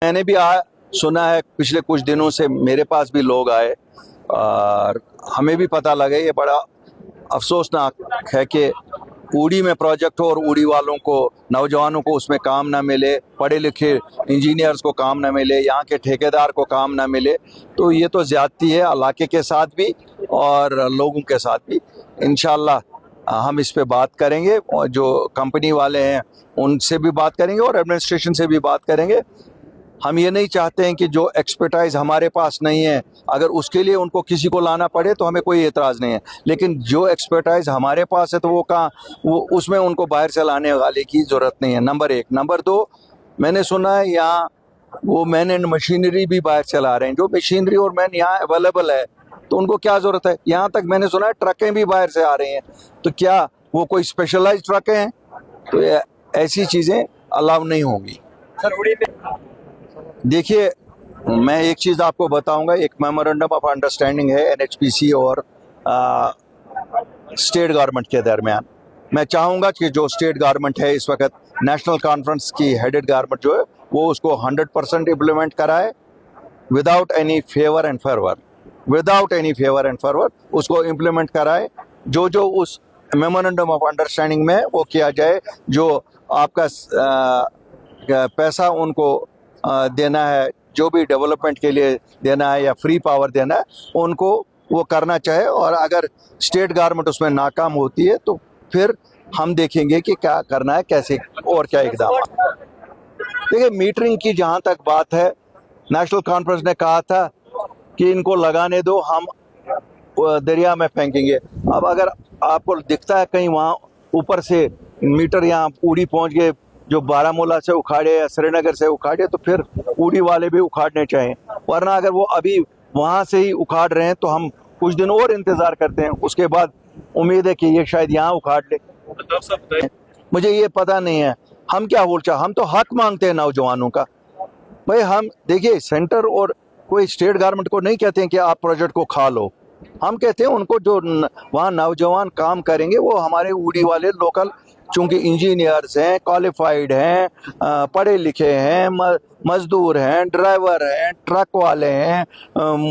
मैंने भी सुना है, पिछले कुछ दिनों से मेरे पास भी लोग आए और हमें भी पता लगा, ये बड़ा अफसोसनाक है कि उड़ी में प्रोजेक्ट हो और उड़ी वालों को, नौजवानों को उसमें काम ना मिले, पढ़े लिखे इंजीनियर्स को काम ना मिले, यहाँ के ठेकेदार को काम ना मिले। तो ये तो ज़्यादती है इलाके के साथ भी और लोगों के साथ भी। इंशाल्लाह हम इस पे बात करेंगे और जो कंपनी वाले हैं उनसे भी बात करेंगे और एडमिनिस्ट्रेशन से भी बात करेंगे। हम ये नहीं चाहते हैं कि जो एक्सपर्टाइज हमारे पास नहीं है, अगर उसके लिए उनको किसी को लाना पड़े तो हमें कोई एतराज़ नहीं है, लेकिन जो एक्सपर्टाइज हमारे पास है तो वो उसमें उनको बाहर से लाने वाले की ज़रूरत नहीं है, नंबर एक। नंबर दो, मैंने सुना है यहाँ वो मैन एंड मशीनरी भी बाहर से ला रहे हैं। जो मशीनरी और मैन यहाँ अवेलेबल है तो उनको क्या ज़रूरत है? यहाँ तक मैंने सुना है ट्रकें भी बाहर से आ रही हैं, तो क्या वो कोई स्पेशलाइज ट्रकें हैं? तो ऐसी चीज़ें अलाउ नहीं होंगी। देखिए, मैं एक चीज़ आपको बताऊंगा, एक मेमोरेंडम ऑफ अंडरस्टैंडिंग है एनएचपीसी और स्टेट गवर्नमेंट के दरमियान। मैं चाहूँगा कि जो स्टेट गवर्नमेंट है इस वक्त, नेशनल कॉन्फ्रेंस की हेडेड गवर्नमेंट जो है, वो उसको 100% इम्प्लीमेंट कराए without any favour and forward, without any favour and forward उसको इम्प्लीमेंट कराए। जो जो उस मेमोरेंडम ऑफ अंडरस्टैंडिंग में वो किया जाए, जो आपका पैसा उनको देना है, जो भी डेवलपमेंट के लिए देना है या फ्री पावर देना है, उनको वो करना चाहे। और अगर स्टेट गवर्नमेंट उसमें नाकाम होती है तो फिर हम देखेंगे कि क्या करना है, कैसे और क्या इकदाम। देखिए, मीटरिंग की जहाँ तक बात है, नेशनल कॉन्फ्रेंस ने कहा था कि इनको लगाने दो, हम दरिया में फेंकेंगे। अब अगर आपको दिखता है कहीं वहाँ ऊपर से मीटर यहाँ उड़ी पहुँच गए, जो बारामूला से उखाड़े या श्रीनगर से उखाड़े, तो फिर उड़ी वाले भी उखाड़ने चाहिए। वरना अगर वो अभी वहाँ से ही उखाड़ रहे हैं तो हम कुछ दिन और इंतज़ार करते हैं, उसके बाद उम्मीद है कि ये शायद यहाँ उखाड़ ले। मुझे ये पता नहीं है हम क्या बोलचा, हम तो हक मांगते हैं नौजवानों का। भाई हम देखिए, सेंटर और कोई स्टेट गवर्नमेंट को नहीं कहते हैं कि आप प्रोजेक्ट को खा लो। हम कहते हैं उनको जो वहाँ नौजवान काम करेंगे वो हमारे उड़ी वाले लोकल, चूंकि इंजीनियर्स हैं, क्वालिफाइड हैं, पढ़े लिखे हैं, मजदूर हैं, ड्राइवर हैं, ट्रक वाले हैं,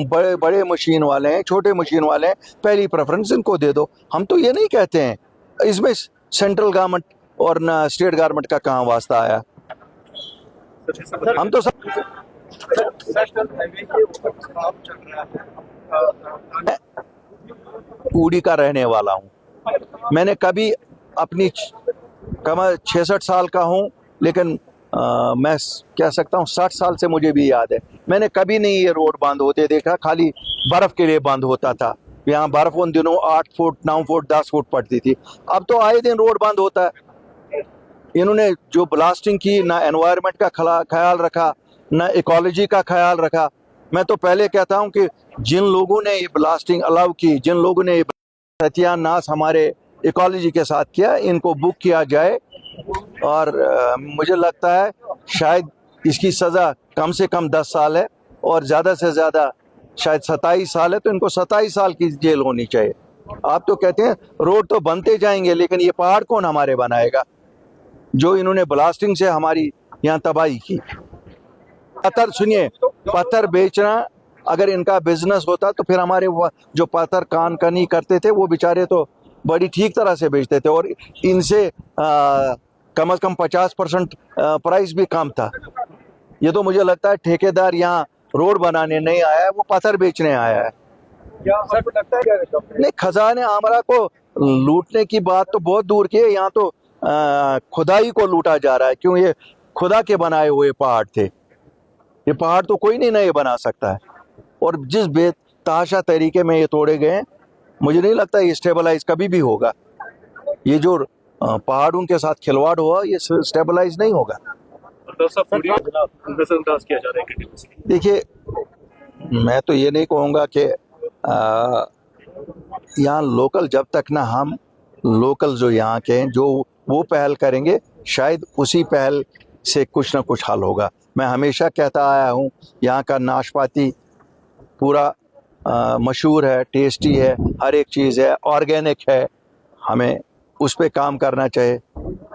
बड़े बड़े मशीन वाले हैं, छोटे मशीन वाले हैं, पहली प्रेफरेंस इनको दे दो। हम तो ये नहीं कहते हैं, इसमें सेंट्रल गवर्नमेंट और ना स्टेट गवर्नमेंट का कहाँ वास्ता आया। हम तो सब उड़ी का रहने वाला हूँ। मैंने कभी अपनी कम 66 साल का हूँ, लेकिन मैं कह सकता हूँ 60 साल से मुझे भी याद है, मैंने कभी नहीं ये रोड बंद होते देखा। खाली बर्फ़ के लिए बंद होता था। यहाँ बर्फ़ उन दिनों 8 फुट 9 फुट 10 फुट पड़ती थी, अब तो आए दिन रोड बंद होता है। इन्होंने जो ब्लास्टिंग की, ना एनवायरनमेंट का ख्याल रखा, ना इकोलॉजी का ख्याल रखा। मैं तो पहले कहता हूँ कि जिन लोगों ने ये ब्लास्टिंग अलाउ की, जिन लोगों ने सत्यानाश हमारे इकोलॉजी के साथ किया, इनको बुक किया जाए। और मुझे लगता है शायद इसकी सज़ा कम से कम 10 साल है और ज़्यादा से ज़्यादा शायद 27 साल है, तो इनको 27 साल की जेल होनी चाहिए। आप तो कहते हैं रोड तो बनते जाएंगे, लेकिन ये पहाड़ कौन हमारे बनाएगा, जो इन्होंने ब्लास्टिंग से हमारी यहाँ तबाही की। पत्थर, सुनिए, पत्थर बेचना अगर इनका बिजनेस होता तो फिर हमारे जो पत्थर कान कनी करते थे वो बेचारे तो बड़ी ठीक तरह से बेचते थे, और इनसे कम से कम 50% प्राइस भी कम था। ये तो मुझे लगता है ठेकेदार यहाँ रोड बनाने नहीं आया है, वो पत्थर बेचने आया है। नहीं, खजाने आमरा को लूटने की बात तो बहुत दूर की है, यहाँ तो खुदाई को लूटा जा रहा है। क्यों? ये खुदा के बनाए हुए पहाड़ थे, ये पहाड़ तो कोई नहीं नए बना सकता है। और जिस बेतहाशा तरीके में ये तोड़े गए, मुझे नहीं लगता ये स्टेबलाइज कभी भी होगा। ये जो पहाड़ों के साथ खिलवाड़ हुआ, ये स्टेबलाइज नहीं होगा। देखिए, मैं तो ये नहीं कहूँगा कि यहाँ लोकल, जब तक ना हम लोकल जो यहाँ के हैं जो वो पहल करेंगे, शायद उसी पहल से कुछ ना कुछ हल होगा। मैं हमेशा कहता आया हूँ, यहाँ का नाशपाती पूरा मशहूर है, टेस्टी है, हर एक चीज़ है, ऑर्गेनिक है। हमें उस पे काम करना चाहिए।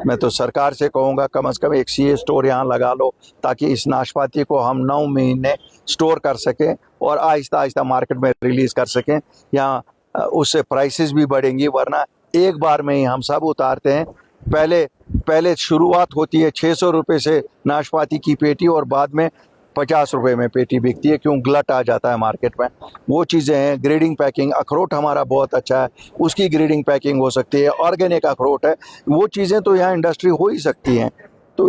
मैं तो सरकार से कहूँगा कम से कम एक सीए स्टोर यहाँ लगा लो, ताकि इस नाशपाती को हम 9 महीने स्टोर कर सकें और आहिस्ता आहिस्ता मार्केट में रिलीज कर सकें। यहाँ उससे प्राइसेस भी बढ़ेंगी, वरना एक बार में ही हम सब उतारते हैं। पहले पहले शुरुआत होती है 600 रुपये से नाशपाती की पेटी, और बाद में 50 रुपये में पेटी बिकती है, क्यों ग्लट आ जाता है मार्केट में। वो चीज़ें हैं। ग्रेडिंग पैकिंग, अखरोट हमारा बहुत अच्छा है, उसकी ग्रेडिंग पैकिंग हो सकती है। ऑर्गेनिक अखरोट है, वो चीज़ें तो यहाँ इंडस्ट्री हो ही सकती हैं। तो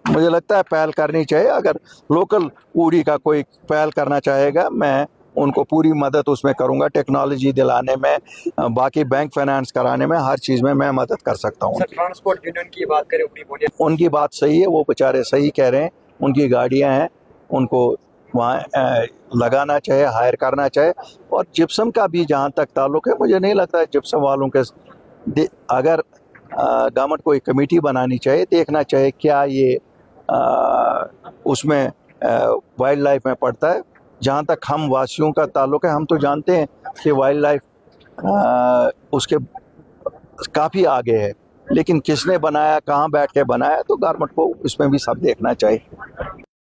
मुझे लगता है पहल करनी चाहिए। अगर लोकल ऊरी का कोई पहल करना चाहेगा, मैं उनको पूरी मदद उसमें करूंगा, टेक्नोलॉजी दिलाने में, बाकी बैंक फाइनेंस कराने में, हर चीज़ में मैं मदद कर सकता हूँ। सर, ट्रांसपोर्ट यूनियन की बात करें, ऊपरी बोलिए। उनकी बात सही है, वो बेचारे सही कह रहे हैं। उनकी गाड़ियां हैं, उनको वहाँ लगाना चाहिए, हायर करना चाहिए। और जिप्सम का भी जहाँ तक ताल्लुक है, मुझे नहीं लगता है जिप्सम वालों के अगर गवर्नमेंट कोई कमेटी बनानी चाहिए, देखना चाहिए क्या ये उसमें वाइल्ड लाइफ में पड़ता है। जहाँ तक हम वासियों का ताल्लुक है, हम तो जानते हैं कि वाइल्ड लाइफ उसके काफ़ी आगे है, लेकिन किसने बनाया, कहाँ बैठ के बनाया, तो गवर्नमेंट को इसमें भी सब देखना चाहिए।